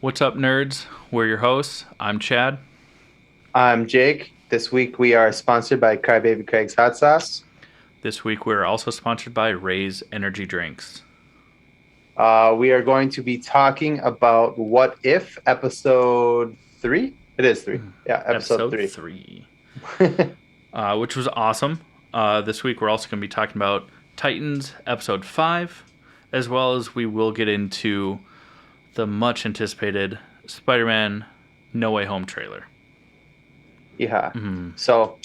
What's up, nerds? We're your hosts. I'm Chad. I'm Jake. This week we are sponsored by Crybaby Craig's Hot Sauce. This week we're also sponsored by Ray's Energy Drinks. We are going to be talking about What If, episode 3? It is 3. Yeah, episode 3. Which was awesome. This week we're also going to be talking about Titans, episode 5, as well as we will get into the much anticipated Spider-Man No Way Home trailer. Yeah. So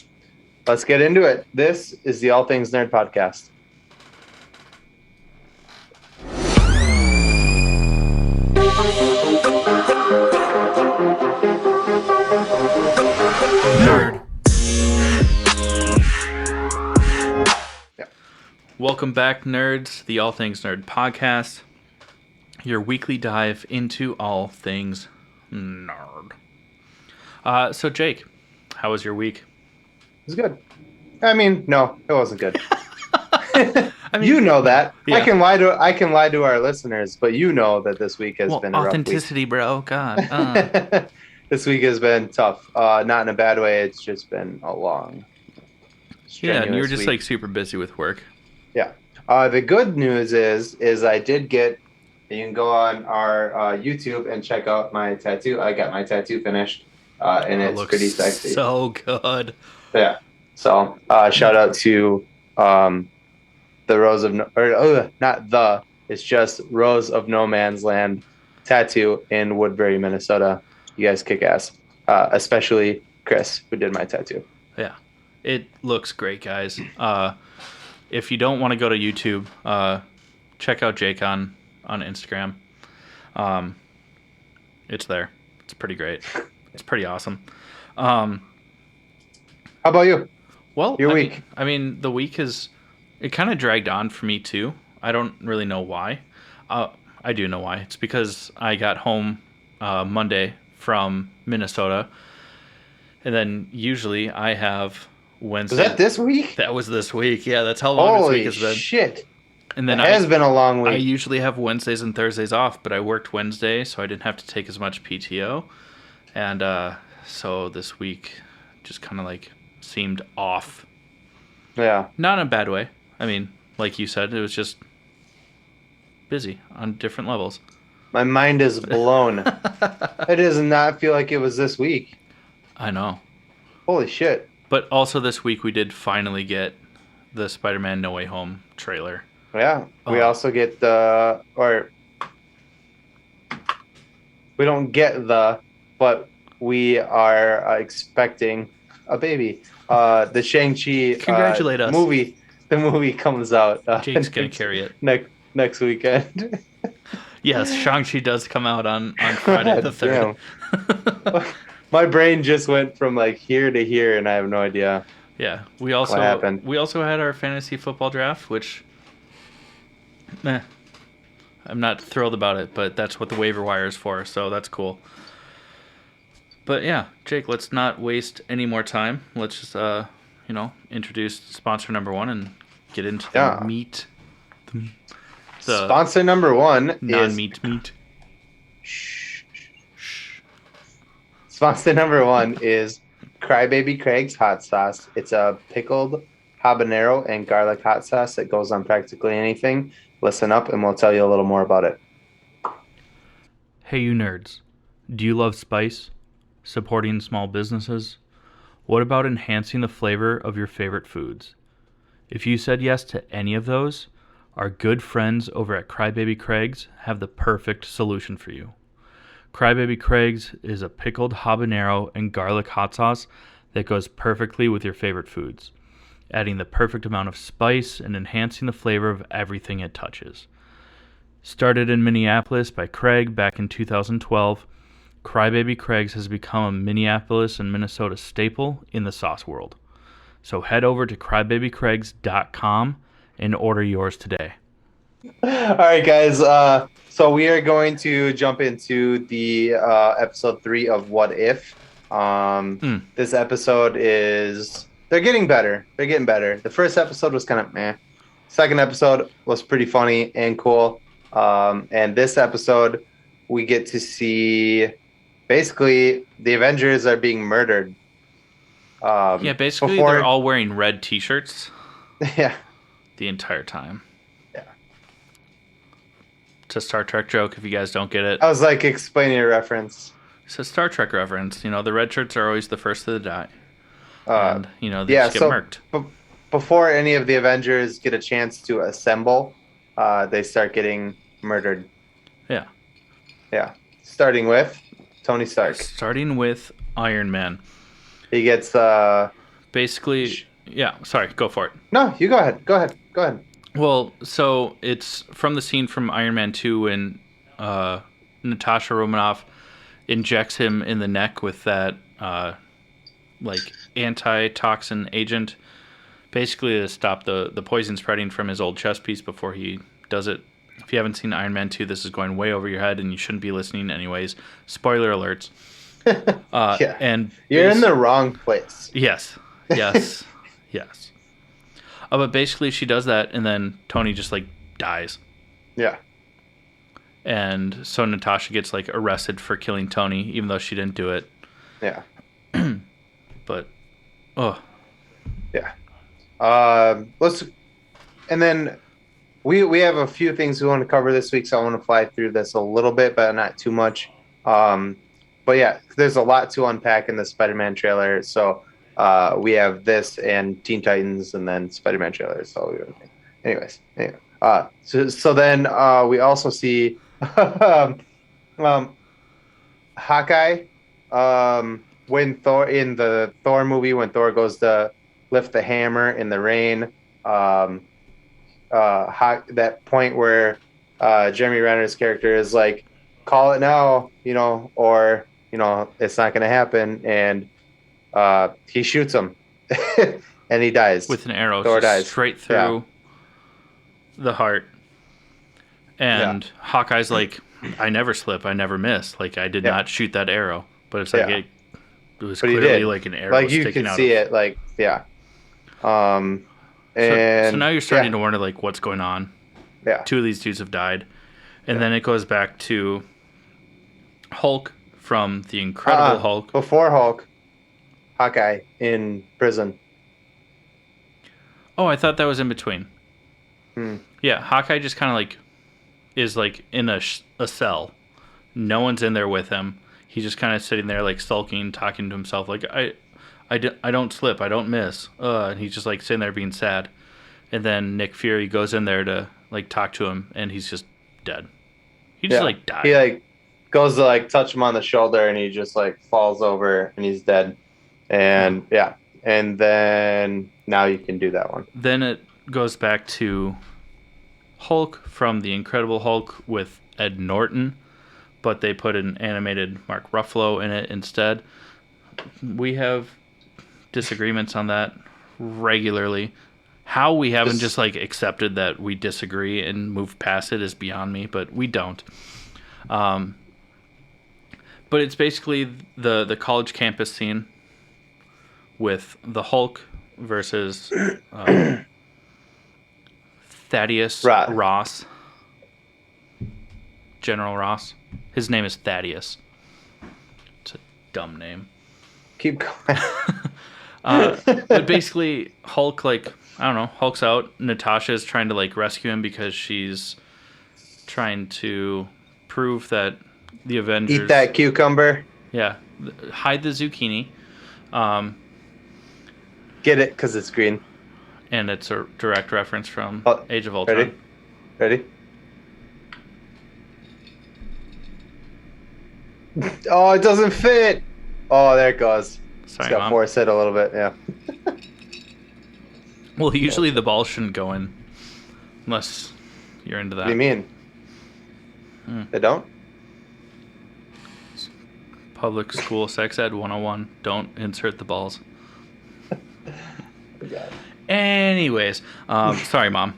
let's get into it. This is the All Things Nerd podcast. Nerd. Yeah. Welcome back, nerds. The All Things Nerd podcast. Your weekly dive into all things nerd. So Jake, how was your week? It was good. I mean, no, it wasn't good. I mean, you know that. Yeah. I can lie to our listeners, but you know that this week has been a rough authenticity, bro. God. This week has been tough. Not in a bad way. It's just been a long, yeah, and you were just week. like super busy with work. Yeah. The good news is I did get. You can go on our YouTube and check out my tattoo. I got my tattoo finished, and it's pretty sexy. So good. Yeah. So shout out to the Rose of it's just Rose of No Man's Land tattoo in Woodbury, Minnesota. You guys kick ass, especially Chris, who did my tattoo. Yeah, it looks great, guys. If you don't want to go to YouTube, check out Jake on Instagram. It's there. It's pretty great. It's pretty awesome. How about you? Well, your week. The week it kind of dragged on for me too. I don't really know why. I do know why. It's because I got home Monday from Minnesota, and then usually I have Wednesday. Was that this week? That was this week. Yeah, that's how long this week has been. Holy shit! And then it has been a long week. I usually have Wednesdays and Thursdays off, but I worked Wednesday, so I didn't have to take as much PTO, and so this week just kind of like seemed off. Yeah. Not in a bad way. I mean, like you said, it was just busy on different levels. My mind is blown. It does not feel like it was this week. I know. Holy shit. But also this week we did finally get the Spider-Man No Way Home trailer. Yeah. We also get we don't get but we are expecting a baby. The Shang-Chi Congratulate us. The movie comes out. Jake's going to carry it. Next weekend. Yes, Shang-Chi does come out on Friday the 3rd. My brain just went from like here to here, and I have no idea. Yeah, what happened. We also had our fantasy football draft, which, I'm not thrilled about it, but that's what the waiver wire is for, so that's cool. But yeah, Jake, let's not waste any more time. Let's just, introduce sponsor number 1 and get into the meat. Sponsor number 1 non-meat meat. Shh. Sponsor number 1 is Crybaby Craig's Hot Sauce. It's a pickled habanero and garlic hot sauce that goes on practically anything. Listen up and we'll tell you a little more about it. Hey, you nerds. Do you love spice? Supporting small businesses? What about enhancing the flavor of your favorite foods? If you said yes to any of those, our good friends over at Crybaby Craig's have the perfect solution for you. Crybaby Craig's is a pickled habanero and garlic hot sauce that goes perfectly with your favorite foods, adding the perfect amount of spice and enhancing the flavor of everything it touches. Started in Minneapolis by Craig back in 2012, Crybaby Craig's has become a Minneapolis and Minnesota staple in the sauce world. So head over to crybabycraigs.com and order yours today. All right, guys. So we are going to jump into the episode 3 of What If. This episode they're getting better. They're getting better. The first episode was kind of meh. Second episode was pretty funny and cool. And this episode, we get to see basically the Avengers are being murdered. Yeah, basically they're Before, all wearing red T-shirts yeah, the entire time. yeah. It's a Star Trek joke if you guys don't get it. I was like explaining a reference. It's a Star Trek reference. You know, the red shirts are always the first to die. Uh, And, you know, they yeah. just get So murked. before any of the Avengers get a chance to assemble, they start getting murdered. Yeah. Yeah, starting with Tony Stark. Starting with Iron Man. He gets Basically, yeah, sorry, go for it. No, you go ahead. Go ahead. Go ahead. Well, so it's from the scene from Iron Man 2 when Natasha Romanoff injects him in the neck with that like antitoxin agent, basically to stop the poison spreading from his old chest piece before he does it. If you haven't seen Iron Man 2, this is going way over your head and you shouldn't be listening anyways. Spoiler alerts. Yeah. And You're in the wrong place. Yes. Yes. Yes. But basically she does that and then Tony just like dies. Yeah. And so Natasha gets like arrested for killing Tony, even though she didn't do it. Yeah. But, oh. Yeah. Let's, and then we have a few things we want to cover this week, so I want to fly through this a little bit, but not too much. But yeah, there's a lot to unpack in the Spider-Man trailer. So we have this and Teen Titans, and then Spider-Man trailer. So anyways, anyway. So then we also see Hawkeye. When Thor in the Thor movie, when Thor goes to lift the hammer in the rain, that point where Jeremy Renner's character is like, "Call it now," or it's not going to happen, and he shoots him, and he dies With an arrow. Thor dies straight through the heart. And Hawkeye's like, "I never slip, I never miss. Like I did not shoot that arrow." But it's like it was clearly like an arrow like you sticking can out see of it, like and so now you're starting to wonder like what's going on. Yeah. 2 of these dudes have died. And then it goes back to Hulk from the Incredible Hulk. Before Hulk, Hawkeye in prison. Oh, I thought that was in between. Hmm. Yeah, Hawkeye just kind of like is like in a cell. No one's in there with him. He's just kind of sitting there like sulking, talking to himself like I don't slip, I don't miss. And he's just like sitting there being sad. And then Nick Fury goes in there to like talk to him, and he's just dead. He just like died. He like goes to like touch him on the shoulder, and he just like falls over, and he's dead. And and then now you can do that one. Then it goes back to Hulk from the Incredible Hulk with Ed Norton, but they put an animated Mark Ruffalo in it instead. We have disagreements on that regularly. How we haven't just like accepted that we disagree and moved past it is beyond me, but we don't. But it's basically the college campus scene with the Hulk versus Thaddeus Ross. General Ross. His name is Thaddeus. It's a dumb name. Keep going. But basically, Hulk, like, I don't know, Hulk's out. Natasha's trying to, like, rescue him because she's trying to prove that the Avengers... Eat that cucumber. Yeah. Hide the zucchini. Get it, because it's green. And it's a direct reference from Age of Ultron. Ready? Oh, it doesn't fit. Oh, there it goes. Sorry, it's got Mom. force hit a little bit, yeah. Well, usually the ball shouldn't go in. Unless you're into that. What do you mean? They don't? Public school sex ed 101. Don't insert the balls. Anyways, sorry, Mom.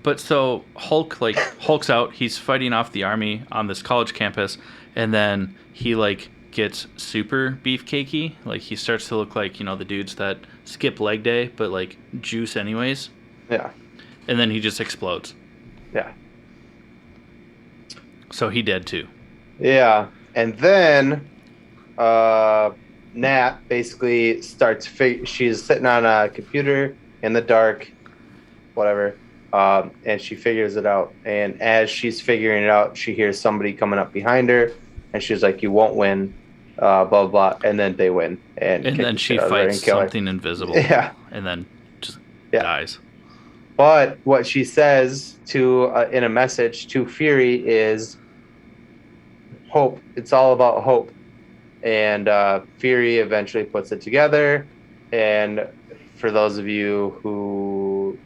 But so Hulk's out. He's fighting off the army on this college campus, and then he like gets super beefcakey. Like he starts to look like the dudes that skip leg day, but like juice anyways. Yeah. And then he just explodes. Yeah. So he dead too. Yeah. And then Nat basically starts she's sitting on a computer in the dark, whatever. And she figures it out. And as she's figuring it out, she hears somebody coming up behind her, and she's like, "You won't win." Blah blah. And then they win, and then she fights something invisible. Yeah. And then just Yeah. dies. But what she says to in a message to Fury is hope. It's all about hope. And Fury eventually puts it together. And for those of you who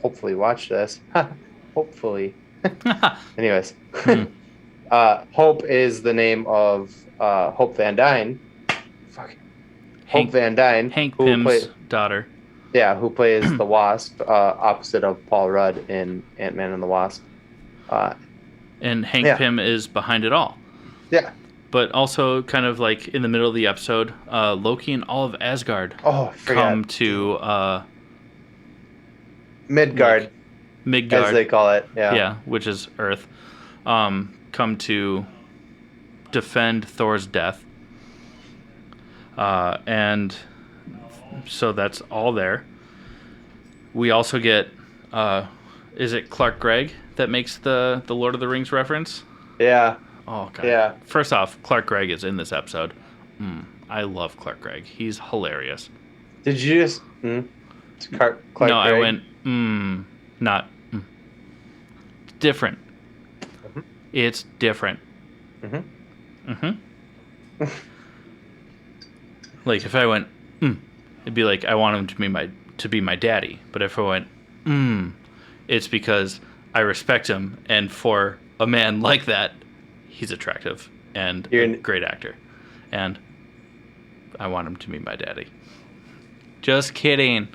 hopefully watch this, hopefully. Anyways, Hope is the name of Hope Van Dyne. Hope Van Dyne. Hank Pym's daughter. Yeah, who plays the Wasp, opposite of Paul Rudd in Ant-Man and the Wasp. And Hank Pym is behind it all. Yeah. But also, kind of like in the middle of the episode, Loki and all of Asgard come to Midgard. Like, Midgard, as they call it. Yeah. Yeah, which is Earth. Come to defend Thor's death. And so that's all there. We also get, is it Clark Gregg that makes the Lord of the Rings reference? Yeah. Oh, God. Yeah. First off, Clark Gregg is in this episode. I love Clark Gregg. He's hilarious. Did you just... Clark no, Gregg? I went, not... It's different. Mm-hmm. It's different. Like, if I went, it'd be like, I want him to be my daddy. But if I went, it's because I respect him. And for a man like that, he's attractive and a great actor. And I want him to be my daddy. Just kidding.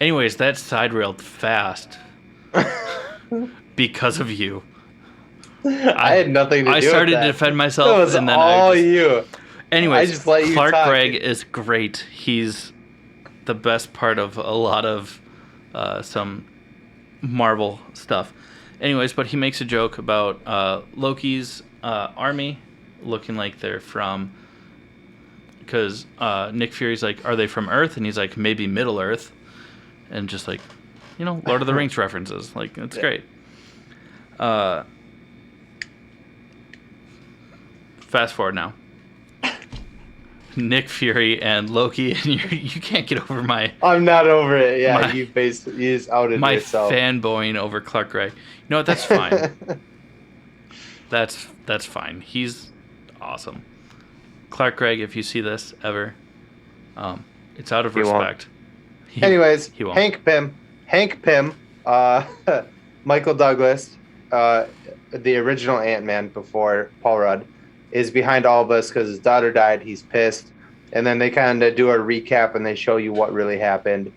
Anyways, that side railed fast. Because of you. I had nothing to do with that. I started to defend myself. That was and then all you. Anyways, I just let you Clark talk. Gregg is great. He's the best part of a lot of some Marvel stuff. Anyways, but he makes a joke about Loki's army looking like they're from... Because Nick Fury's like, are they from Earth? And he's like, maybe Middle Earth. And just like, Lord of the Rings references. Like, it's great. Fast forward now. Nick Fury and Loki, and you can't get over my... I'm not over it. Yeah, you just outed my yourself. My fanboying over Clark Gregg. You know what? That's fine. That's fine. He's awesome. Clark Gregg, if you see this ever, it's out of respect. Anyways, he won't. Hank Pym, Michael Douglas, the original Ant-Man before Paul Rudd, is behind all of us because his daughter died. He's pissed. And then they kind of do a recap and they show you what really happened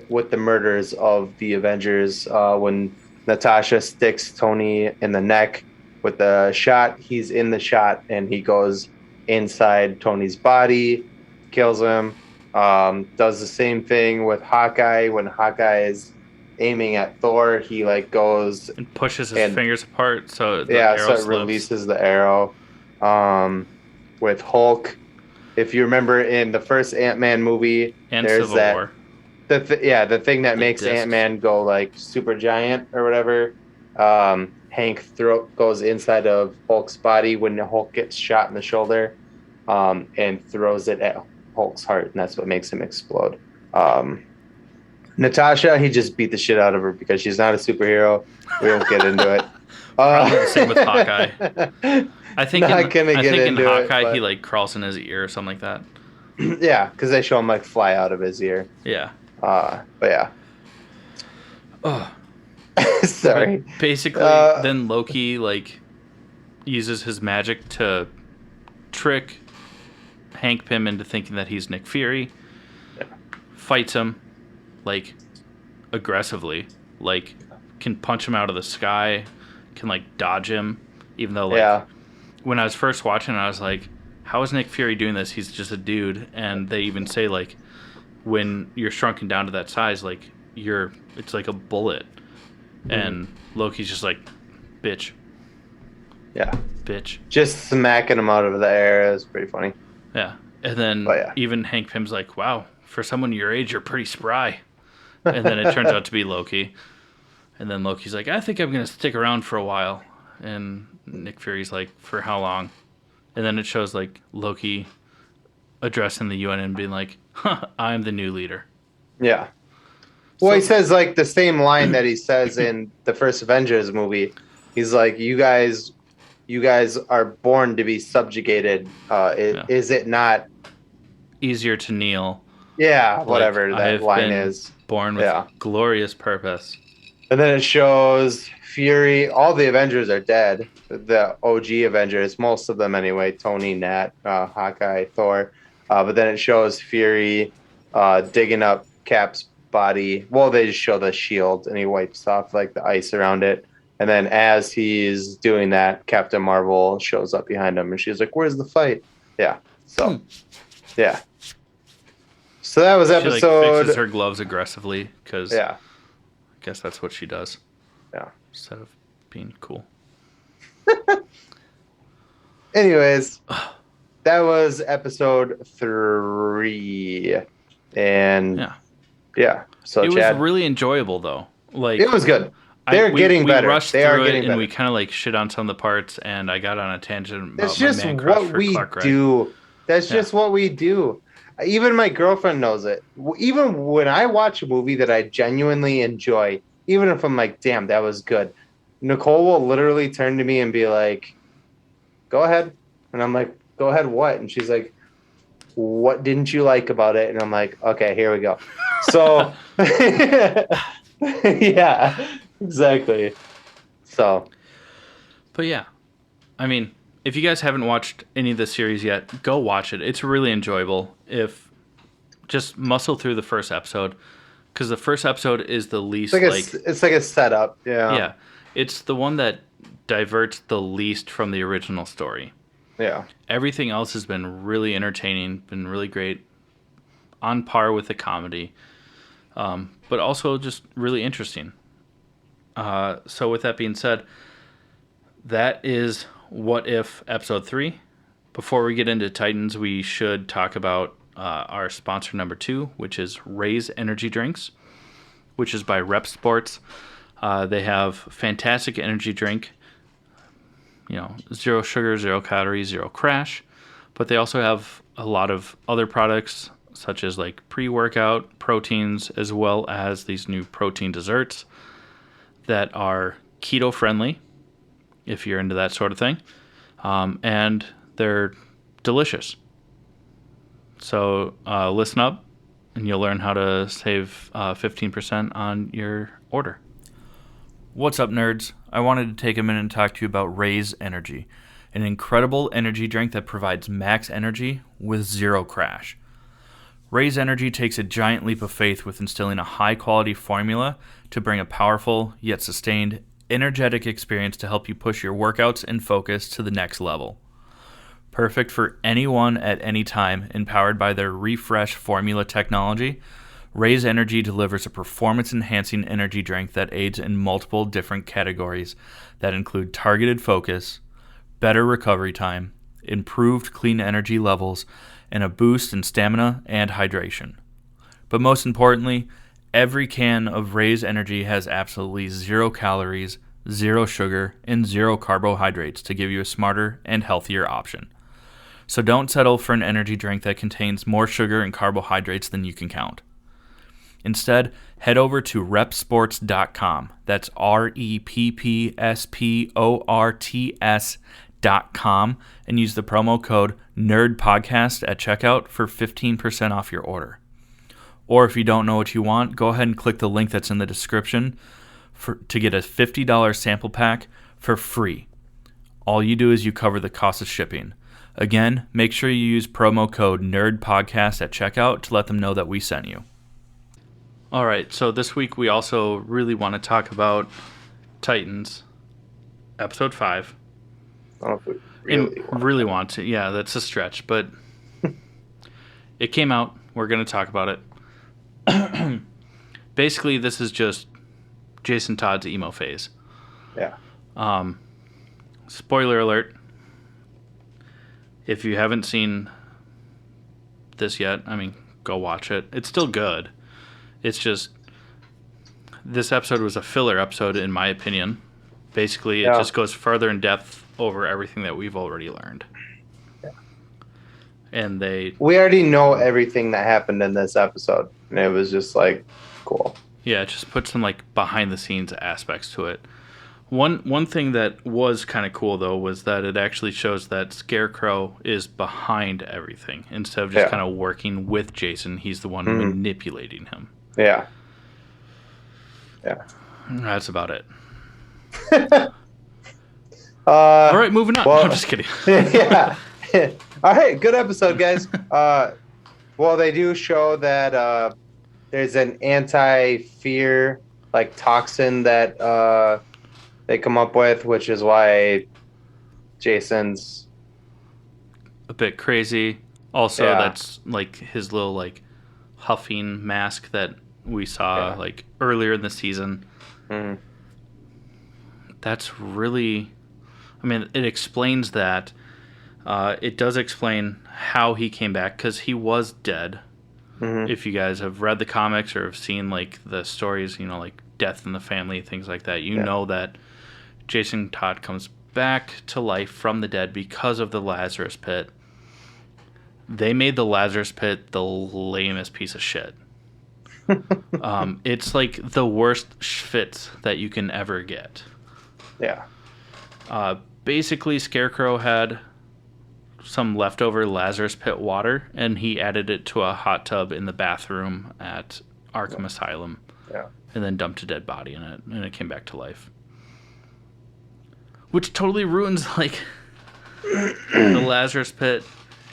with the murders of the Avengers. When Natasha sticks Tony in the neck with the shot, he's in the shot and he goes inside Tony's body, kills him. Does the same thing with Hawkeye. When Hawkeye is aiming at Thor, he goes and pushes his fingers apart, so so it releases the arrow. With Hulk, if you remember in the first Ant-Man movie, and there's Civil War. The thing that makes Ant-Man go super giant or whatever. Hank goes inside of Hulk's body when the Hulk gets shot in the shoulder, and throws it at Hulk's heart, and that's what makes him explode. Natasha, he just beat the shit out of her because she's not a superhero. We won't get into it. Probably the same with Hawkeye. I think in Hawkeye he crawls in his ear or something like that. Yeah, because they show him fly out of his ear. Yeah. But yeah. Oh. Sorry. But basically, then Loki uses his magic to trick Hank Pym into thinking that he's Nick Fury. Yeah. Fights him aggressively, can punch him out of the sky, can dodge him, even though when I was first watching I was like, how is Nick Fury doing this? He's just a dude. And they even say when you're shrunken down to that size, it's like a bullet. And Loki's just like, bitch, Yeah. bitch. Just smacking him out of the air. It was pretty funny. Yeah. And then even Hank Pym's like, wow, for someone your age, you're pretty spry. And then it turns out to be Loki. And then Loki's like, I think I'm going to stick around for a while. And Nick Fury's like, for how long? And then it shows like Loki addressing the UN and being like, I'm the new leader. Yeah. Well, he says like the same line that he says in the first Avengers movie. He's like, you guys are born to be subjugated. Is it not easier to kneel? Yeah, whatever that line is. Born with glorious purpose. And then it shows Fury. All the Avengers are dead. The OG Avengers, most of them anyway. Tony, Nat, Hawkeye, Thor. But then it shows Fury digging up Cap's body. Well, they just show the shield, and he wipes off like the ice around it. And then as he's doing that, Captain Marvel shows up behind him, and she's like, "Where's the fight?" Yeah. So, yeah. So that was episode. She fixes her gloves aggressively because I guess that's what she does. Yeah. Instead of being cool. Anyways, that was episode 3, and So it Chad, was really enjoyable though. Like it was good. They're getting better. We rushed they through are it, getting and better. we kind of like shit on some of the parts, and I got on a tangent about That's just my man crush what for we Clark Wright. do. That's just what we do. Even my girlfriend knows it. Even when I watch a movie that I genuinely enjoy, even if I'm like, damn, that was good, Nicole will literally turn to me and be like, go ahead. And I'm like, go ahead, what? And she's like, what didn't you like about it? And I'm like, okay, here we go. So, yeah, exactly. So. But yeah, I mean, if you guys haven't watched any of the series yet, go watch it. It's really enjoyable. Just muscle through the first episode, because the first episode is the least it's like a setup. Yeah. Yeah, it's the one that diverts the least from the original story. Yeah. Everything else has been really entertaining, been really great, on par with the comedy, but also just really interesting. So with that being said, that is What If Episode 3. Before we get into Titans, we should talk about our sponsor number 2, which is Raise Energy Drinks, which is by Rep Sports. They have fantastic energy drink. 0 sugar, 0 calories, 0 crash. But they also have a lot of other products, such as like pre-workout, proteins, as well as these new protein desserts that are keto-friendly, if you're into that sort of thing. And they're delicious. So listen up, and you'll learn how to save 15% on your order. What's up, nerds? I wanted to take a minute and talk to you about Raise Energy, an incredible energy drink that provides max energy with 0 crash. Raise Energy takes a giant leap of faith with instilling a high-quality formula to bring a powerful, yet sustained, energetic experience to help you push your workouts and focus to the next level. Perfect for anyone at any time, empowered by their Refresh formula technology, Raise Energy delivers a performance-enhancing energy drink that aids in multiple different categories that include targeted focus, better recovery time, improved clean energy levels, and a boost in stamina and hydration. But most importantly, every can of Raise Energy has absolutely 0 calories, 0 sugar, and 0 carbohydrates to give you a smarter and healthier option. So don't settle for an energy drink that contains more sugar and carbohydrates than you can count. Instead, head over to repsports.com. That's REPPSPORTS.com and use the promo code NERDPODCAST at checkout for 15% off your order. Or if you don't know what you want, go ahead and click the link that's in the description to get a $50 sample pack for free. All you do is you cover the cost of shipping. Again, make sure you use promo code NERDPODCAST at checkout to let them know that we sent you. All right, so this week we also really want to talk about Titans, Episode 5. I don't know if we really want to. Yeah, that's a stretch, but it came out. We're going to talk about it. basically this is just Jason Todd's emo phase. Yeah. Spoiler alert. If you haven't seen this yet, I mean, go watch it. It's still good. It's just this episode was a filler episode in my opinion. Basically, it just goes further in depth over everything that we've already learned. Yeah. And we already know everything that happened in this episode, and it was just like cool. Yeah, it just puts some like behind the scenes aspects to it. One thing that was kind of cool though was that it actually shows that Scarecrow is behind everything instead of just kind of working with Jason. He's the one manipulating him. Yeah. Yeah. That's about it. All right, moving on. Well, I'm just kidding. Yeah. All right, good episode, guys. Well, they do show that there's an anti-fear like toxin that they come up with, which is why Jason's a bit crazy. Also, that's like his little like huffing mask that we saw like earlier in the season. Mm-hmm. That's really, I mean, it explains that. It does explain how he came back because he was dead. Mm-hmm. If you guys have read the comics or have seen like the stories, you know, like death in the family, things like that, you know that Jason Todd comes back to life from the dead because of the Lazarus Pit. They made the Lazarus Pit the lamest piece of shit. It's like the worst schwitz that you can ever get. Yeah. Basically, Scarecrow had some leftover Lazarus Pit water, and he added it to a hot tub in the bathroom at Arkham Asylum. Yeah. And then dumped a dead body in it, and it came back to life. Which totally ruins, like, the Lazarus Pit.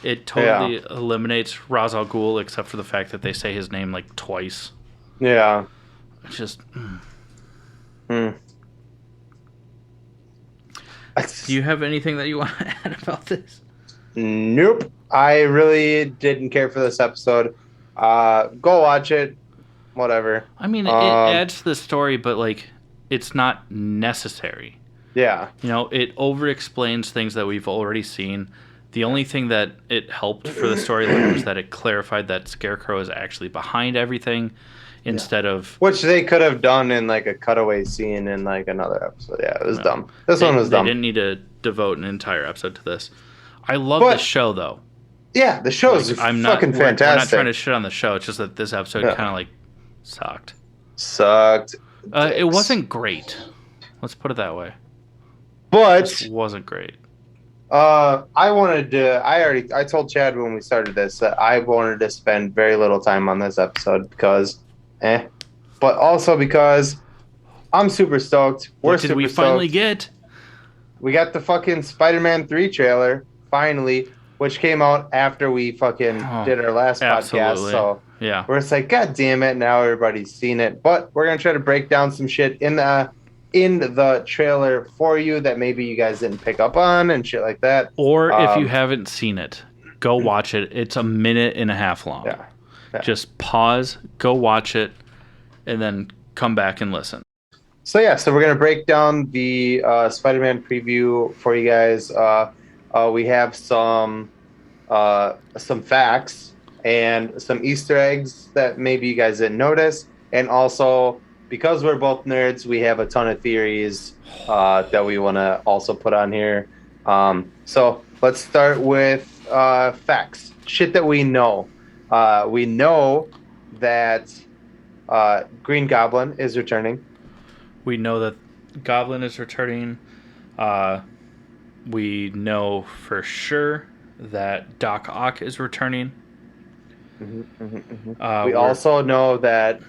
It totally eliminates Ra's al Ghul, except for the fact that they say his name, like, twice. Yeah. It's just... Hmm. Do you have anything that you want to add about this? Nope. I really didn't care for this episode. Go watch it. Whatever. I mean, it adds to the story, but, like, it's not necessary. Yeah. You know, it over-explains things that we've already seen. The only thing that it helped for the storyline was that it clarified that Scarecrow is actually behind everything instead of... Which they could have done in, like, a cutaway scene in, like, another episode. Yeah, it was dumb. This one was dumb. They didn't need to devote an entire episode to this. I love the show, though. Yeah, the show is fucking fantastic. We're not trying to shit on the show. It's just that this episode kind of, like, sucked. It wasn't great. Let's put it that way. But it wasn't great. I told Chad when we started this that I wanted to spend very little time on this episode because but also because I'm super stoked. What did we finally get? We got the fucking Spider-Man 3 trailer finally, which came out after we fucking did our last podcast. So yeah, we're just like, God damn it, now everybody's seen it. But we're gonna try to break down some shit in the trailer for you that maybe you guys didn't pick up on and shit like that. Or if you haven't seen it, go watch it. It's a minute and a half long. Yeah. Just pause, go watch it, and then come back and listen. So we're gonna break down the Spider-Man preview for you guys. We have some facts and some Easter eggs that maybe you guys didn't notice, and also because we're both nerds, we have a ton of theories that we want to also put on here. So let's start with facts, shit that we know. We know that Green Goblin is returning. We know that Goblin is returning. We know for sure that Doc Ock is returning. We also know that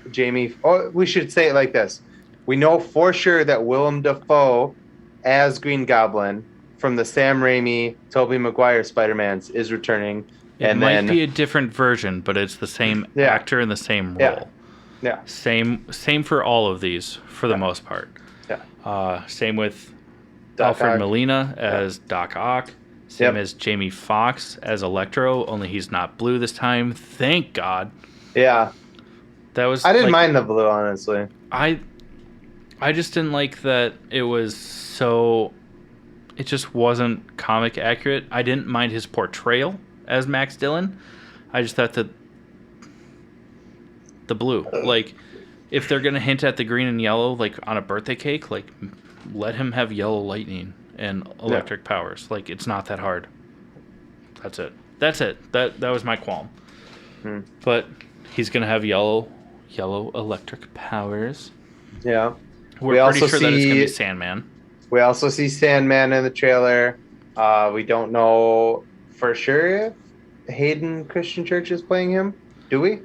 we should say it like this. We know for sure that Willem Dafoe as Green Goblin from the Sam Raimi, Tobey Maguire Spider-Mans is returning. It might be a different version, but it's the same actor in the same role. Yeah. Same for all of these for the most part. Yeah. Same with Doc Alfred Ock. Molina as Doc Ock. Same as Jamie Foxx as Electro, only he's not blue this time. Thank God. Yeah. That was I didn't like, mind the blue, honestly. I just didn't like that it was so. It just wasn't comic accurate. I didn't mind his portrayal as Max Dillon. I just thought that the blue, like, if they're gonna hint at the green and yellow, like on a birthday cake, like, let him have yellow lightning and electric powers. Like, it's not that hard. That's it. That was my qualm. But he's gonna have yellow electric powers. Yeah. We're pretty sure that it's gonna be Sandman. We also see Sandman in the trailer. We don't know for sure if Hayden Christian Church is playing him. Do we?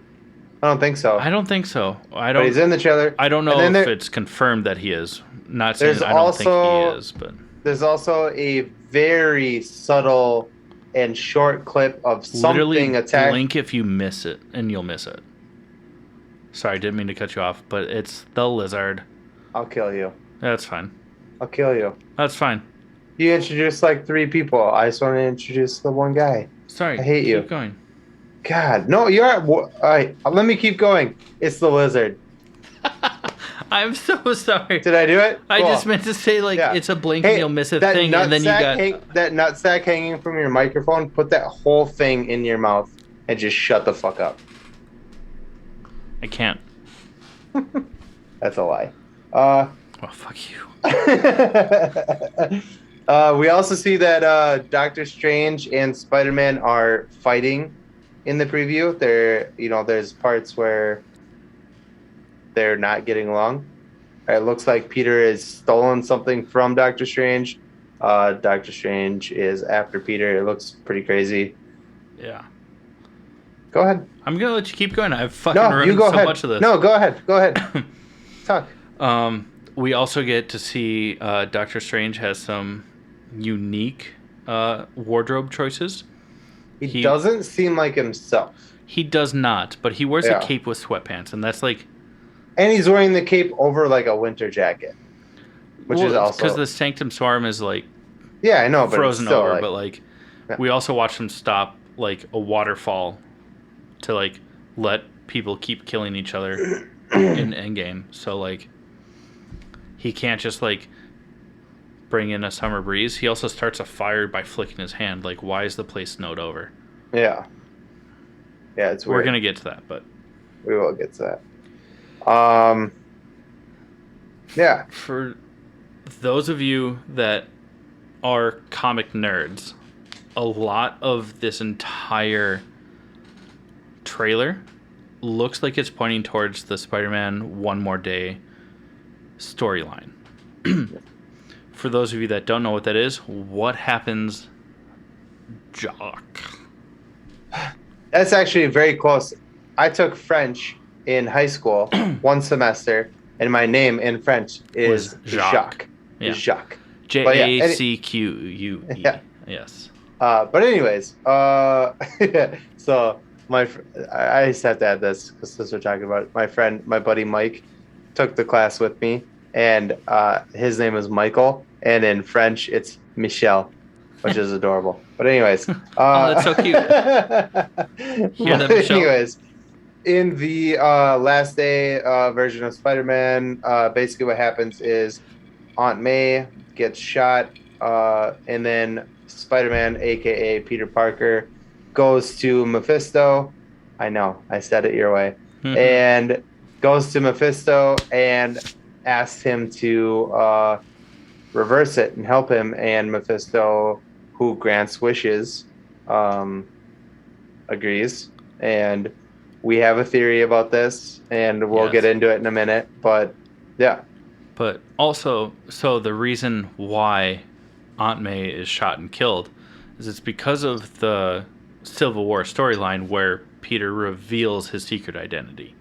I don't think so. I don't think so. But he's in the trailer. I don't know if it's confirmed that he is. Not saying I don't think he is, but there's also a very subtle and short clip of something attack. Blink if you miss it, and you'll miss it. Sorry, didn't mean to cut you off, but it's the lizard. I'll kill you. That's fine. I'll kill you. That's fine. You introduced like 3 people. I just want to introduce the one guy. Sorry. I hate you. Keep going. God, no, you're at. All right, let me keep going. It's the lizard. I'm so sorry. Did I do it? I just meant to say, like, it's a blink and you'll miss a thing, and then you got... that nutsack hanging from your microphone, put that whole thing in your mouth and just shut the fuck up. I can't. That's a lie. Well, fuck you. We also see that Doctor Strange and Spider-Man are fighting in the preview. There's parts where they're not getting along. It looks like Peter has stolen something from Doctor Strange. Doctor Strange is after Peter. It looks pretty crazy. Yeah. Go ahead. I'm going to let you keep going. I've fucking ruined so much of this. No, go ahead. Go ahead. Talk. We also get to see Doctor Strange has some unique wardrobe choices. He doesn't seem like himself. He does not, but he wears a cape with sweatpants, and that's like... And he's wearing the cape over like a winter jacket, which is also... because the Sanctum Swarm is like... Yeah, I know, but frozen it's still over, but like... Yeah. We also watched him stop like a waterfall to like let people keep killing each other in Endgame. So like... He can't just like bring in a summer breeze. He also starts a fire by flicking his hand. Like, why is the place snowed over? Yeah. Yeah, it's weird. We're going to get to that, but... We will get to that. Yeah. For those of you that are comic nerds, a lot of this entire trailer looks like it's pointing towards the Spider-Man One More Day storyline. For those of you that don't know what that is, what happens, Jock? That's actually very close. I took French in high school, one semester, and my name in French is Jacques. Yeah. Jacques. Jacque. Yeah. Yes. But anyways, so I just have to add this because since we're talking about it. My buddy Mike, took the class with me, and his name is Michael, and in French it's Michel, which is adorable. But anyways, oh, that's so cute. Anyways, in the last day version of Spider-Man, basically what happens is Aunt May gets shot, and then Spider-Man, aka Peter Parker, goes to Mephisto. I know, I said it your way. Mm-hmm. And goes to Mephisto and asks him to reverse it and help him. And Mephisto, who grants wishes, agrees. And we have a theory about this, and we'll get into it in a minute. But yeah. But also, so the reason why Aunt May is shot and killed is it's because of the Civil War storyline where Peter reveals his secret identity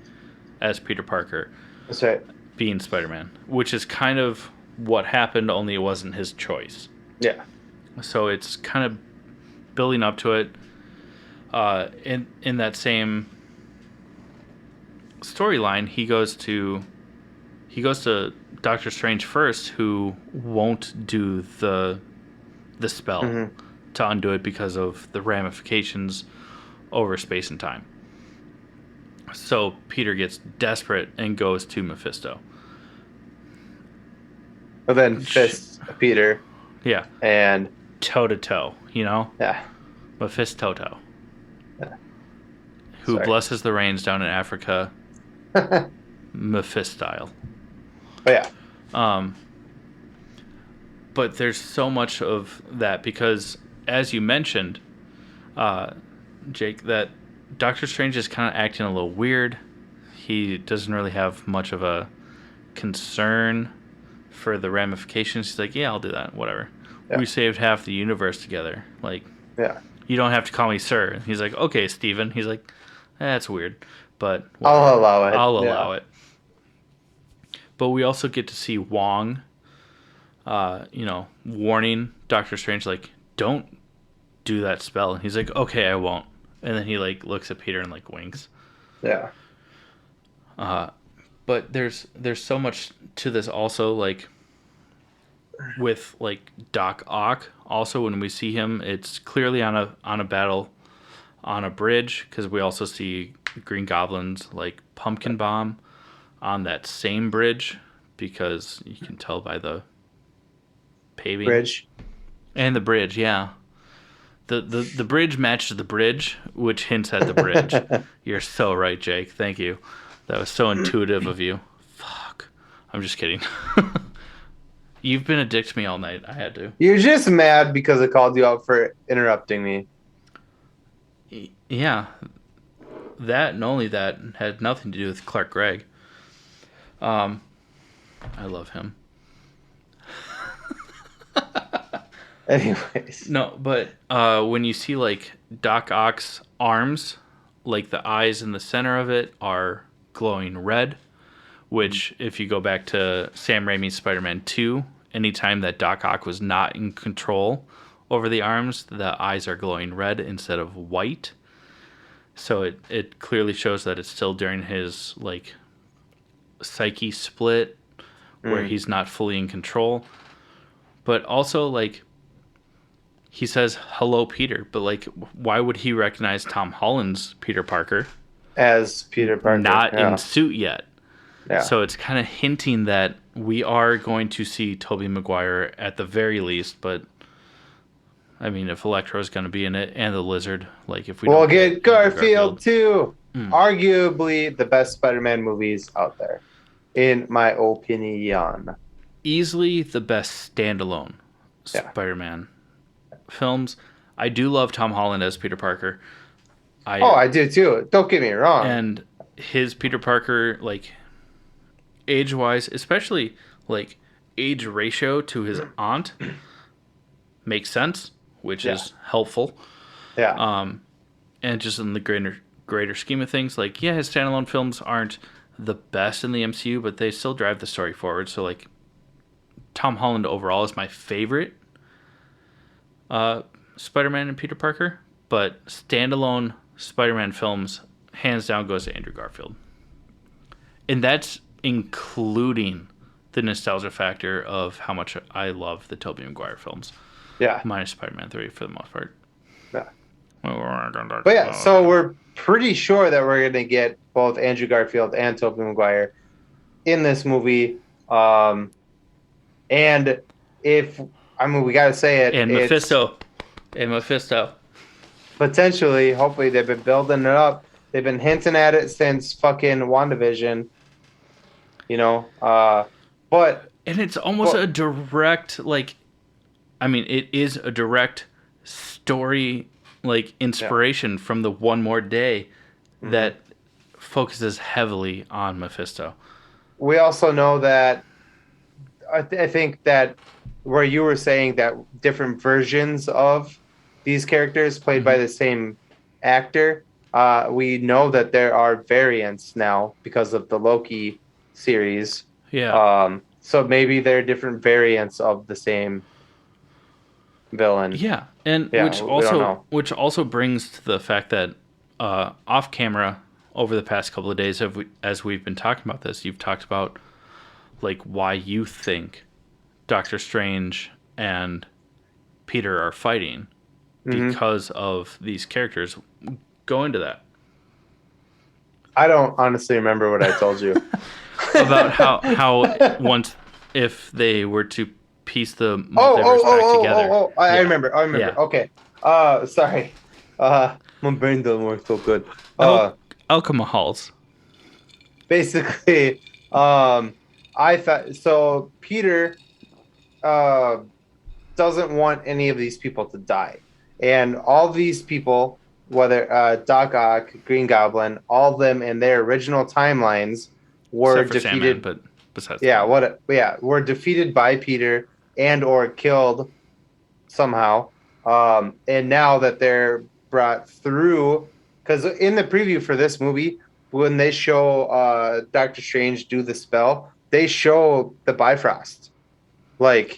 as Peter Parker. That's right. Being Spider-Man, which is kind of what happened, only it wasn't his choice. Yeah. So it's kind of building up to it. In that same storyline, he goes to Doctor Strange first, who won't do the spell to undo it because of the ramifications over space and time. So Peter gets desperate and goes to Mephisto. But then fists Peter Yeah, and toe to toe, yeah, Mephisto, yeah. who Sorry. blesses the rains down in Africa, Oh Mephisto. yeah. But there's so much of that because, as you mentioned, Jake, that Doctor Strange is kind of acting a little weird. He doesn't really have much of a concern for the ramifications. He's like, yeah, I'll do that, whatever. Yeah. We saved half the universe together. Like, Yeah. you don't have to call me sir. And he's like, okay, Steven. He's like, that's weird, but whatever. I'll allow it. I'll Yeah. allow it. But we also get to see Wong, warning Doctor Strange, like, don't do that spell. And he's like, okay, I won't. And then he, like, looks at Peter and, like, winks. Yeah. But there's so much to this also, like, with, like, Doc Ock. Also, when we see him, it's clearly on a battle on a bridge, because we also see Green Goblin's, like, pumpkin bomb on that same bridge, because you can tell by the paving. Bridge. And the bridge, yeah. The bridge matches the bridge, which hints at the bridge. You're so right, Jake. Thank you. That was so intuitive of you. Fuck. I'm just kidding. You've been a dick to me all night. I had to. You're just mad because I called you out for interrupting me. Yeah. That and only that had nothing to do with Clark Gregg. I love him. Anyways. No, but when you see, like, Doc Ock's arms, like, the eyes in the center of it are glowing red, which, if you go back to Sam Raimi's Spider-Man 2, anytime that Doc Ock was not in control over the arms, the eyes are glowing red instead of white. So it clearly shows that it's still during his, like, psyche split where he's not fully in control. But also, like, he says, hello, Peter. But, like, why would he recognize Tom Holland's Peter Parker? As Peter Parker. Not in suit yet. Yeah. So it's kind of hinting that we are going to see Tobey Maguire at the very least. But, I mean, if Electro's going to be in it and the Lizard, like, if we we'll don't get Garfield too. Arguably the best Spider-Man movies out there, in my opinion. Easily the best standalone Spider-Man films. I do love Tom Holland as Peter Parker. I do too. Don't get me wrong. And his Peter Parker, like, age-wise, especially, like, age ratio to his aunt makes sense, which is helpful. Yeah. And just in the greater scheme of things, like, yeah, his standalone films aren't the best in the MCU, but they still drive the story forward. So, like, Tom Holland overall is my favorite Spider-Man and Peter Parker, but standalone Spider-Man films, hands down, goes to Andrew Garfield. And that's including the nostalgia factor of how much I love the Tobey Maguire films. Yeah. Minus Spider-Man 3 for the most part. Yeah. But yeah, so we're pretty sure that we're going to get both Andrew Garfield and Tobey Maguire in this movie. And we got to say it. And Mephisto. Potentially, hopefully, they've been building it up. They've been hinting at it since fucking WandaVision. But. And it's almost a direct, like, I mean, it is a direct story, like, inspiration from the One More Day that focuses heavily on Mephisto. We also know that I think that where you were saying that different versions of these characters played by the same actor, we know that there are variants now because of the Loki series. Yeah. So maybe they're different variants of the same villain. Yeah, and which also brings to the fact that off camera over the past couple of days, as we've been talking about this, you've talked about, like, why you think Doctor Strange and Peter are fighting because of these characters. Go into that. I don't honestly remember what I told you. About how once if they were to piece the Oh, oh, multiverse back oh, oh, together. oh, oh! I Yeah. remember. I remember. Yeah. Okay. Sorry. My brain doesn't work so good. El Uh, Alchemahals. Basically, I thought so. Peter, uh, doesn't want any of these people to die, and all these people, whether Doc Ock, Green Goblin, all of them in their original timelines were Except for Sandman, defeated. but besides the Yeah, point. were defeated by Peter and or killed somehow. And now that they're brought through, because in the preview for this movie, when they show Doctor Strange do the spell, they show the Bifrost, like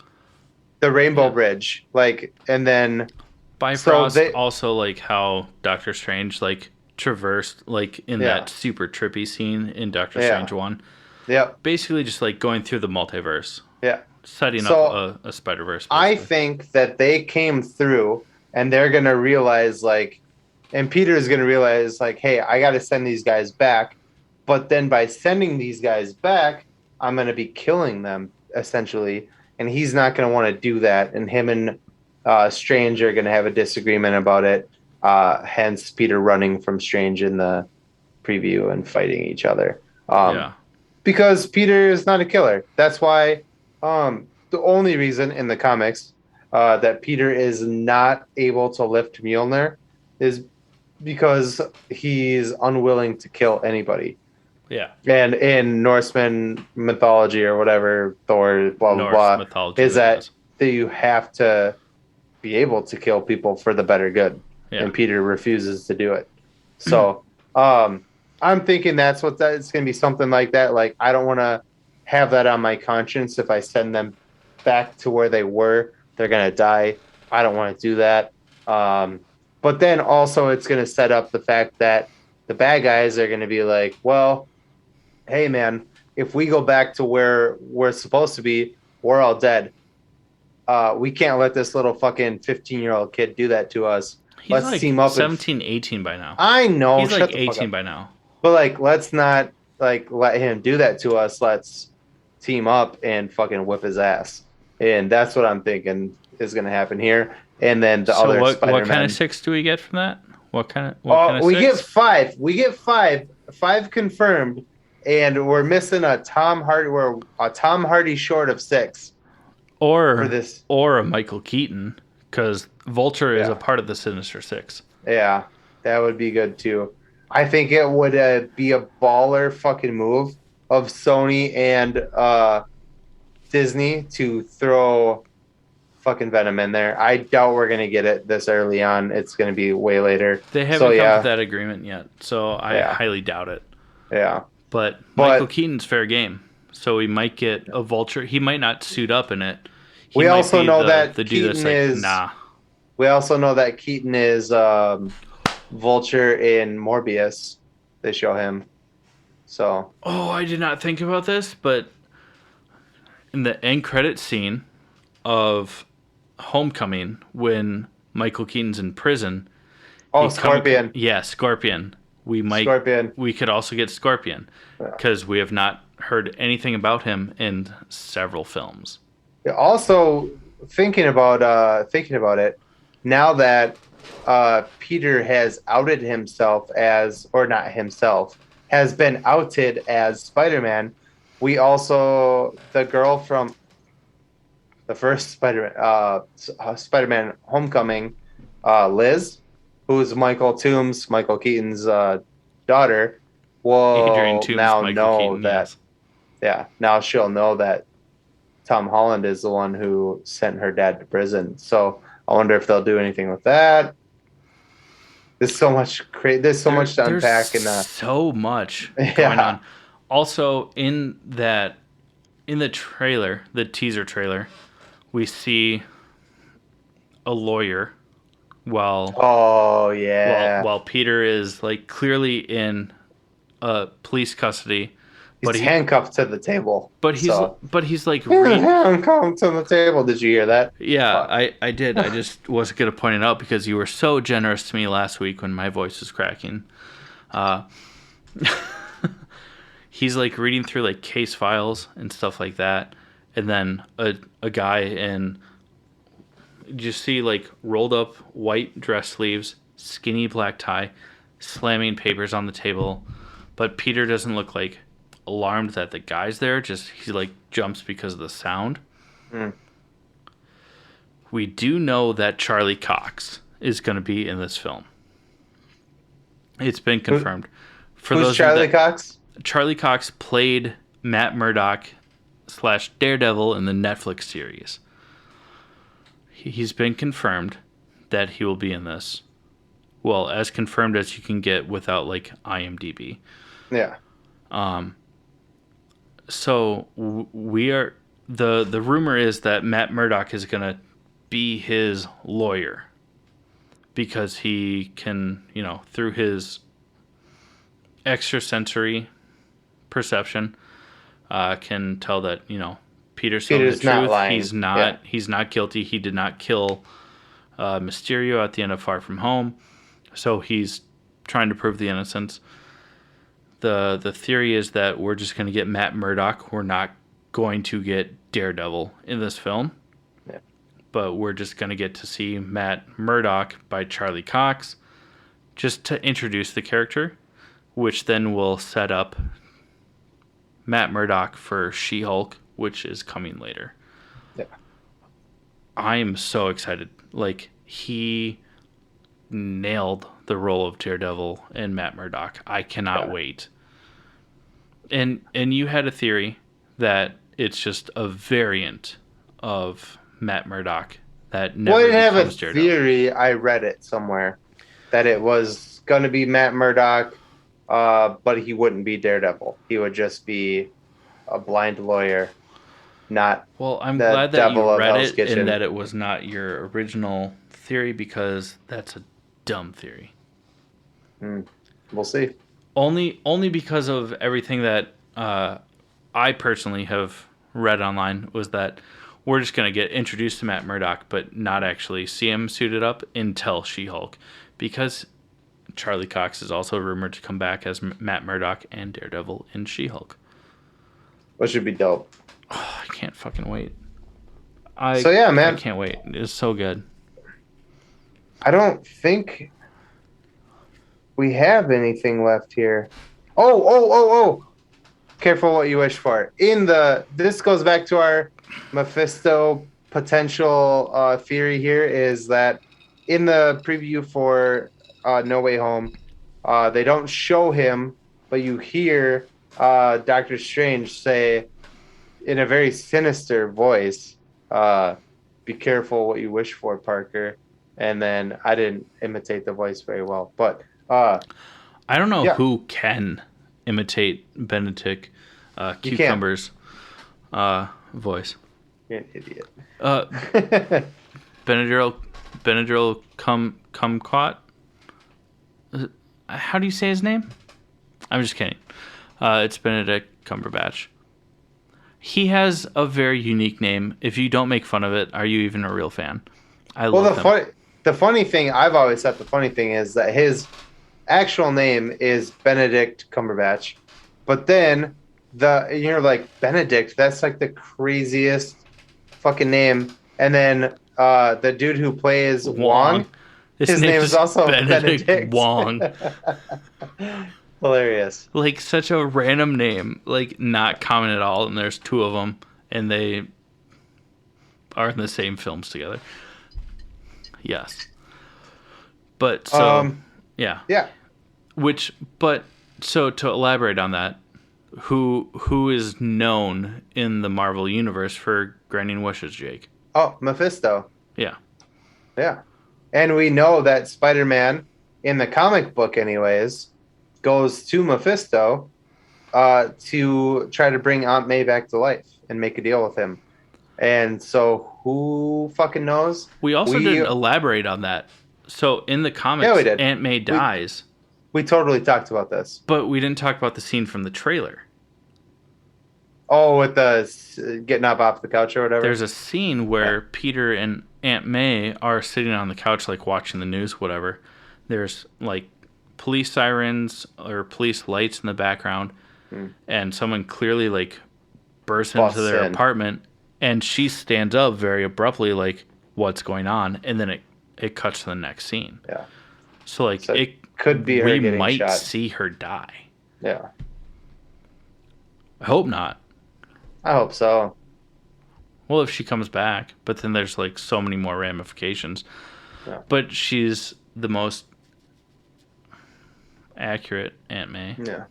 the Rainbow Yeah. Bridge, like, and then so Bifrost, they, also like how Doctor Strange like traversed like in yeah, that super trippy scene in Doctor yeah, Strange 1. yeah, Basically just like going through the multiverse. yeah. Setting up So a Spider-Verse I basically. think that they came through and they're gonna realize like, and Peter's gonna realize like, hey, I got to send these guys back, but then by sending these guys back, I'm gonna be killing them essentially, and he's not gonna want to do that, and him and Strange are gonna have a disagreement about it. Hence, Peter running from Strange in the preview and fighting each other. Yeah. Because Peter is not a killer. That's why the only reason in the comics that Peter is not able to lift Mjolnir is because he's unwilling to kill anybody. Yeah. And in Norseman mythology or whatever, Thor, blah, blah, Norse blah, mythology is that that was. you have to be able to kill people for the better good. Yeah. And Peter refuses to do it. So I'm thinking that's it's going to be something like that. Like, I don't want to have that on my conscience. If I send them back to where they were, they're going to die. I don't want to do that. But then also it's going to set up the fact that the bad guys are going to be like, well, hey, man, if we go back to where we're supposed to be, we're all dead. We can't let this little fucking 15-year-old kid do that to us. He's Let's like team up. 17, 18 by now. I know, He's like shut the fuck 18 up. by now. But like, let's not like let him do that to us. Let's team up and fucking whip his ass. And that's what I'm thinking is going to happen here. And then the So other what Spider-Man. kind of 6 do we get from that? What kind of We 6? get five. We get five confirmed, and we're missing a Tom Hardy. We're a Tom Hardy short of 6 for this. Or a Michael Keaton, because Vulture is Yeah. a part of the Sinister Six. Yeah, that would be good too. I think it would be a baller fucking move of Sony and Disney to throw fucking Venom in there. I doubt we're gonna get it this early on. It's gonna be way later. They haven't come to that agreement yet, so I highly doubt it. Yeah. But Michael Keaton's fair game, so we might get a Vulture. He might not suit up in it. We also know that the dude that's like, nah. We also know that Keaton is Vulture in Morbius. They show him. So. Oh, I did not think about this, but in the end credit scene of Homecoming, when Michael Keaton's in prison. Oh, Scorpion. Scorpion. We could also get Scorpion because we have not heard anything about him in several films. Also, thinking about it, now that Peter has outed himself as, or not himself, has been outed as Spider-Man, we also, the girl from the first Spider-Man Homecoming, Liz, who's Michael Keaton's daughter, will now know that. Yeah, now she'll know that Tom Holland is the one who sent her dad to prison. So I wonder if they'll do anything with that. There's so much much to unpack, and so much going on. Also, in the trailer, the teaser trailer, we see a lawyer while Peter is like clearly in police custody. He's handcuffed to the table. But he's like handcuffed to the table. Did you hear that? Yeah, I did. I just wasn't gonna point it out because you were so generous to me last week when my voice was cracking. He's like reading through like case files and stuff like that, and then a guy in, you see like rolled up white dress sleeves, skinny black tie, slamming papers on the table, but Peter doesn't look like alarmed that the guy's there. Just he like jumps because of the sound. Mm. We do know that Charlie Cox is going to be in this film. It's been confirmed. For Who's those Charlie Cox? Charlie Cox played Matt Murdock / Daredevil in the Netflix series. He's been confirmed that he will be in this. Well, as confirmed as you can get without like IMDb. Yeah. So we are the rumor is that Matt Murdock is gonna be his lawyer because he can, through his extrasensory perception, can tell that Peter's telling the not truth. lying. He's not guilty. He did not kill Mysterio at the end of Far From Home, so he's trying to prove the innocence. The theory is that we're just going to get Matt Murdock. We're not going to get Daredevil in this film, but we're just going to get to see Matt Murdock by Charlie Cox, just to introduce the character, which then will set up Matt Murdock for She-Hulk, which is coming later. Yeah. I am so excited. Like, he nailed the role of Daredevil and Matt Murdock. I cannot wait. And you had a theory that it's just a variant of Matt Murdock that never well, I didn't have a Daredevil. theory. I read it somewhere that it was going to be Matt Murdock, but he wouldn't be Daredevil. He would just be a blind lawyer, not. Well, I'm the glad that devil you of read Hell's it Kitchen. and that it was not your original theory, because that's a dumb theory. We'll see. Only because of everything that I personally have read online was that we're just going to get introduced to Matt Murdock, but not actually see him suited up until She-Hulk, because Charlie Cox is also rumored to come back as Matt Murdock and Daredevil in She-Hulk. Which should be dope. Oh, I can't fucking wait. So yeah, man. I can't wait. It's so good. I don't think we have anything left here. Oh. Careful what you wish for. This goes back to our Mephisto potential theory here, is that in the preview for No Way Home, they don't show him, but you hear Doctor Strange say in a very sinister voice, be careful what you wish for, Parker. And then I didn't imitate the voice very well, but I don't know who can imitate Benedict Cucumber's voice. You're an idiot. Benadryl Kumquat. How do you say his name? I'm just kidding. It's Benedict Cumberbatch. He has a very unique name. If you don't make fun of it, are you even a real fan? I love him. The funny thing, I've always thought the funny thing is that his actual name is Benedict Cumberbatch, but then you're like, Benedict, that's like the craziest fucking name. And then the dude who plays Wong, his name is also Benedict Wong. Hilarious. Like, such a random name, like not common at all, and there's two of them, and they are in the same films together. Yes. But so yeah. So to elaborate on that, who is known in the Marvel universe for granting wishes, Jake? Oh, Mephisto. Yeah. Yeah. And we know that Spider-Man, in the comic book anyways, goes to Mephisto to try to bring Aunt May back to life and make a deal with him. And so who fucking knows? We also didn't elaborate on that. So in the comics, we did. Aunt May dies. We totally talked about this. But we didn't talk about the scene from the trailer. Oh, with the getting up off the couch or whatever? There's a scene where Peter and Aunt May are sitting on the couch, like watching the news, whatever. There's like police sirens or police lights in the background, and someone clearly like bursts into Busts their in. apartment, and she stands up very abruptly, like, what's going on? And then it cuts to the next scene. Yeah. So like So it could be her we getting might shot. see her die. Yeah. I hope not. I hope so. Well, if she comes back, but then there's like so many more ramifications. Yeah. But she's the most accurate Aunt May. Yeah.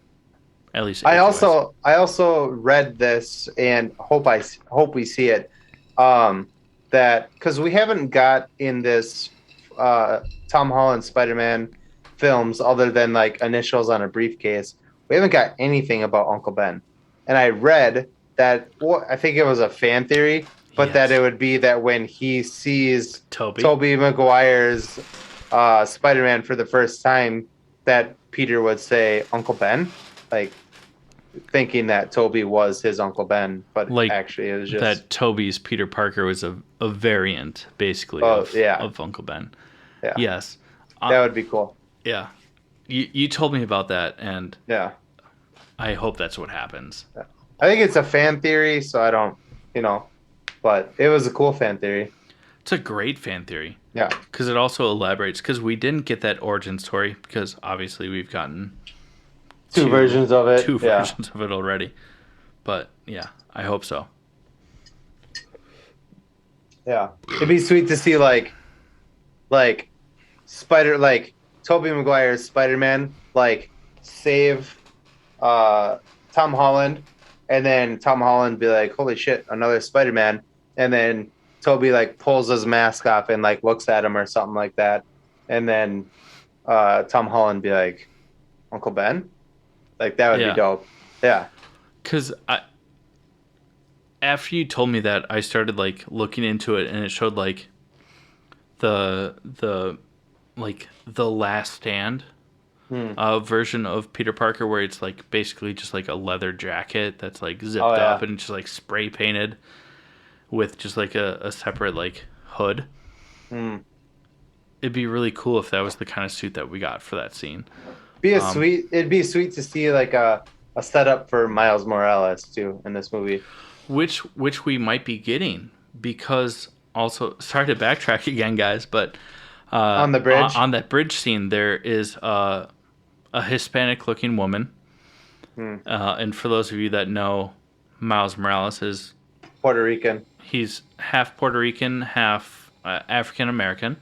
At least I age-wise. also read this and hope we see it. That because we haven't got in this Tom Holland Spider-Man films other than like initials on a briefcase. We haven't got anything about Uncle Ben. And I read that I think it was a fan theory, but Yes. that it would be that when he sees Tobey Maguire's Spider-Man for the first time, that Peter would say Uncle Ben, like thinking that Tobey was his Uncle Ben, but like actually it was just that Tobey's Peter Parker was a variant basically of Uncle Ben. Yeah. Yes. That would be cool. Yeah. You told me about that, and Yeah. I hope that's what happens. I think it's a fan theory, so I don't, but it was a cool fan theory. It's a great fan theory. Yeah. Because it also elaborates, because we didn't get that origin story, because obviously we've gotten Two versions of it. Two versions of it already. But yeah, I hope so. Yeah. It'd be sweet to see like Tobey Maguire's Spider-Man save Tom Holland, and then Tom Holland be like, holy shit, another Spider-Man, and then Tobey pulls his mask off and looks at him or something like that, and then Tom Holland be like, Uncle Ben? That would be dope. Yeah. Because after you told me that, I started looking into it, and it showed the Last Stand version of Peter Parker, where it's basically just a leather jacket that's zipped up and just spray painted with just a separate hood. It'd be really cool if that was the kind of suit that we got for that scene. It'd be sweet to see a setup for Miles Morales too in this movie, which we might be getting, because also, sorry to backtrack again, guys, but on the bridge, on that bridge scene, there is a Hispanic looking woman, and for those of you that know, Miles Morales is Puerto Rican. He's half Puerto Rican, half African American.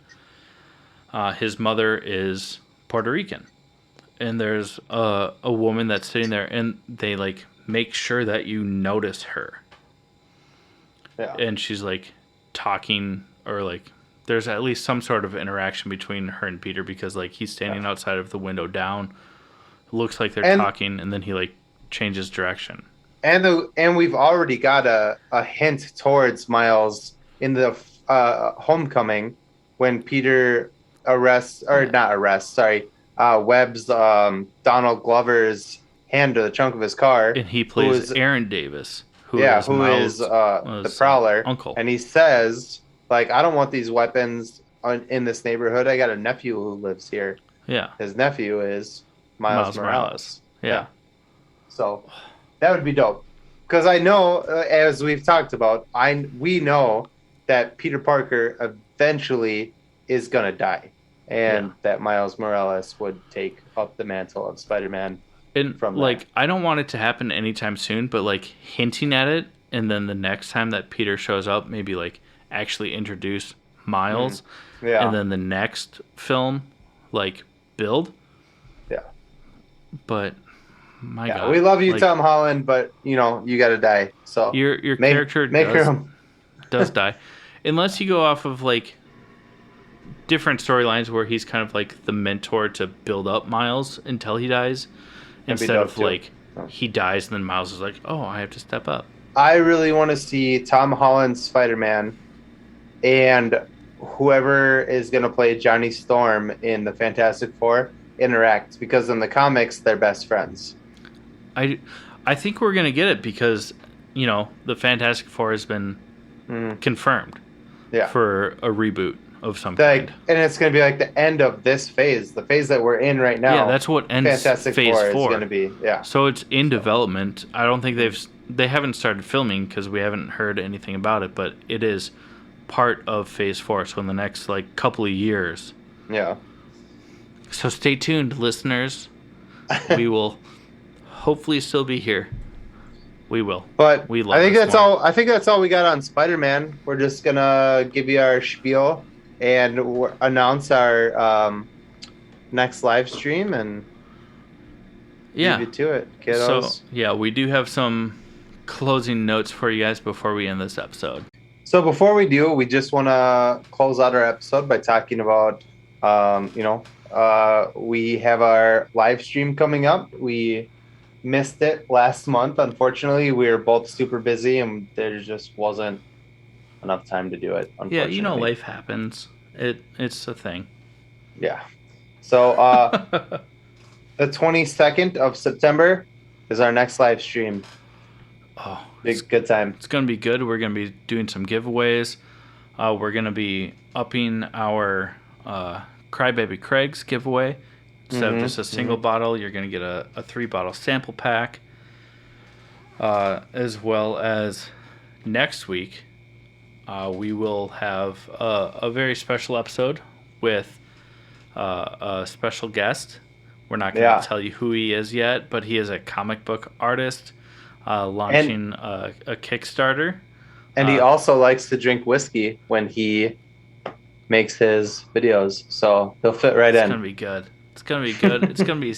His mother is Puerto Rican. And there's a woman that's sitting there, and they make sure that you notice her. Yeah. And she's talking, or there's at least some sort of interaction between her and Peter, because he's standing outside of the window down. It looks like they're talking, and then he changes direction. And we've already got a hint towards Miles in the Homecoming, when Peter webs Donald Glover's hand to the trunk of his car, and he plays Aaron Davis, who is the Prowler uncle, and he says I don't want these weapons in this neighborhood. I got a nephew who lives here. Yeah, his nephew is Miles Morales. Yeah, so that would be dope, because I know, as we've talked about, we know that Peter Parker eventually is gonna die. And that Miles Morales would take up the mantle of Spider-Man. And from there. I don't want it to happen anytime soon, but hinting at it, and then the next time that Peter shows up, maybe actually introduce Miles. Yeah. And then the next film, build. Yeah. But my God, we love you, Tom Holland, but you got to die. So your character does die, unless you go off of different storylines where he's kind of the mentor to build up Miles until he dies, instead of he dies and then Miles is oh, I have to step up. I really want to see Tom Holland's Spider-Man and whoever is going to play Johnny Storm in the Fantastic Four interact, because in the comics they're best friends. I think we're going to get it, because the Fantastic Four has been confirmed for a reboot. of some Like, kind. and it's going to be like the end of this phase, the phase that we're in right now. Yeah, that's what ends Fantastic Phase Four is 4. going to be. Yeah. So it's in development. I don't think they haven't started filming because we haven't heard anything about it, but it is part of Phase 4. So in the next like couple of years. Yeah. So stay tuned, listeners. We will hopefully still be here. We will. But we love I think that's more. all. I think that's all we got on Spider-Man. We're just gonna give you our spiel and announce our next live stream and leave you to it, kiddos. So yeah, we do have some closing notes for you guys before we end this episode. So before we do, we just want to close out our episode by talking about, we have our live stream coming up. We missed it last month. Unfortunately, we were both super busy and there just wasn't enough time to do it. Yeah, life happens. It's a thing. Yeah. So the 22nd of September is our next live stream. Oh, good time. It's going to be good. We're going to be doing some giveaways. We're going to be upping our Crybaby Craig's giveaway. Instead of just a single bottle, you're going to get a 3-bottle sample pack. As well as next week, we will have a very special episode with a special guest. We're not going to tell you who he is yet, but he is a comic book artist launching a Kickstarter. And he also likes to drink whiskey when he makes his videos, so he'll fit right in. It's going to be good. It's going to be good. It's going to be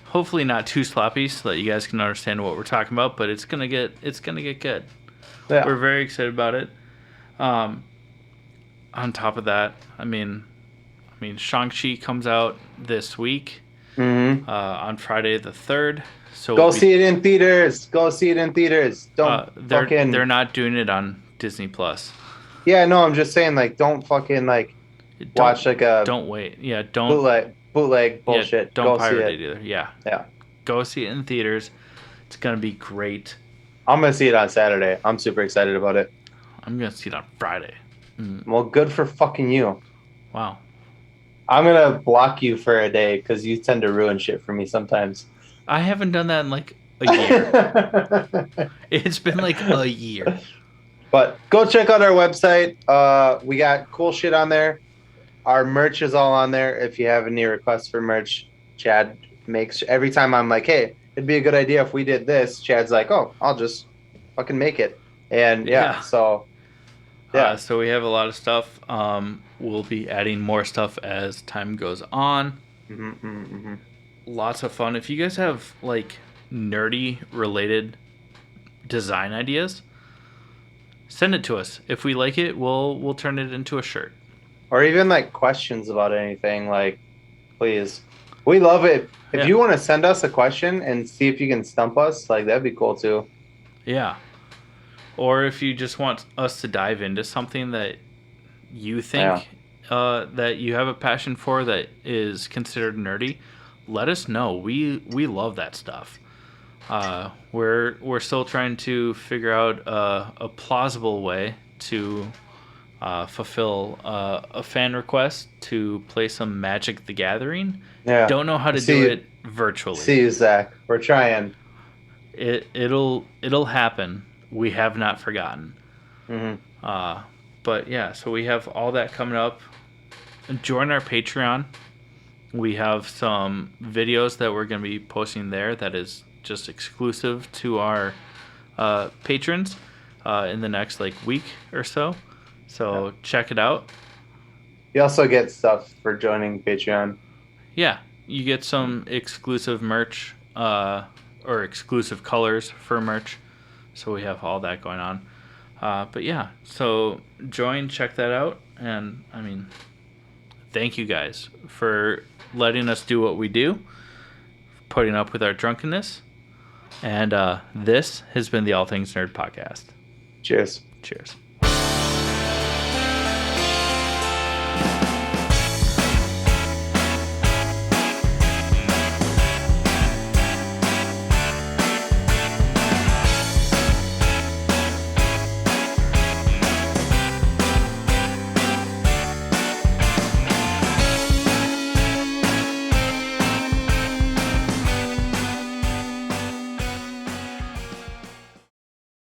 hopefully not too sloppy so that you guys can understand what we're talking about, but it's going to get good. Yeah. We're very excited about it. On top of that, I mean Shang-Chi comes out this week on Friday the 3rd. So go see it in theaters. Don't they're not doing it on Disney Plus. Yeah, no, I'm just saying, like, don't fucking watch like a don't wait. Yeah, don't bootleg bullshit. Yeah, don't pirate it either. Yeah. Go see it in theaters. It's gonna be great. I'm gonna see it on Saturday. I'm super excited about it. I'm gonna see it on Friday. Well, good for fucking you. Wow. I'm gonna block you for a day because you tend to ruin shit for me sometimes. I haven't done that in like a year. It's been like a year. But go check out our website. We got cool shit on there. Our merch is all on there. If you have any requests for merch, Chad makes every time I'm like, hey, it'd be a good idea if we did this. Chad's like, oh, I'll just fucking make it. And so we have a lot of stuff. We'll be adding more stuff as time goes on. Lots of fun. If you guys have like nerdy related design ideas, send it to us. If we like it, we'll turn it into a shirt. Or even like questions about anything, like, please. We love it. If you want to send us a question and see if you can stump us, like, that'd be cool too. Yeah. Or if you just want us to dive into something that you think that you have a passion for that is considered nerdy, let us know. We love that stuff. We're still trying to figure out a plausible way to fulfill a fan request to play some Magic the Gathering. Yeah. Don't know how to do it virtually. See you, Zach. We're trying. It'll happen. We have not forgotten. But yeah, so we have all that coming up. Join our Patreon. We have some videos that we're going to be posting there that is just exclusive to our patrons in the next week or so. So check it out. You also get stuff for joining Patreon. Yeah, you get some exclusive merch or exclusive colors for merch. So we have all that going on. But yeah, so join, check that out. And I mean, thank you guys for letting us do what we do, putting up with our drunkenness. And this has been the All Things Nerd Podcast. Cheers. Cheers.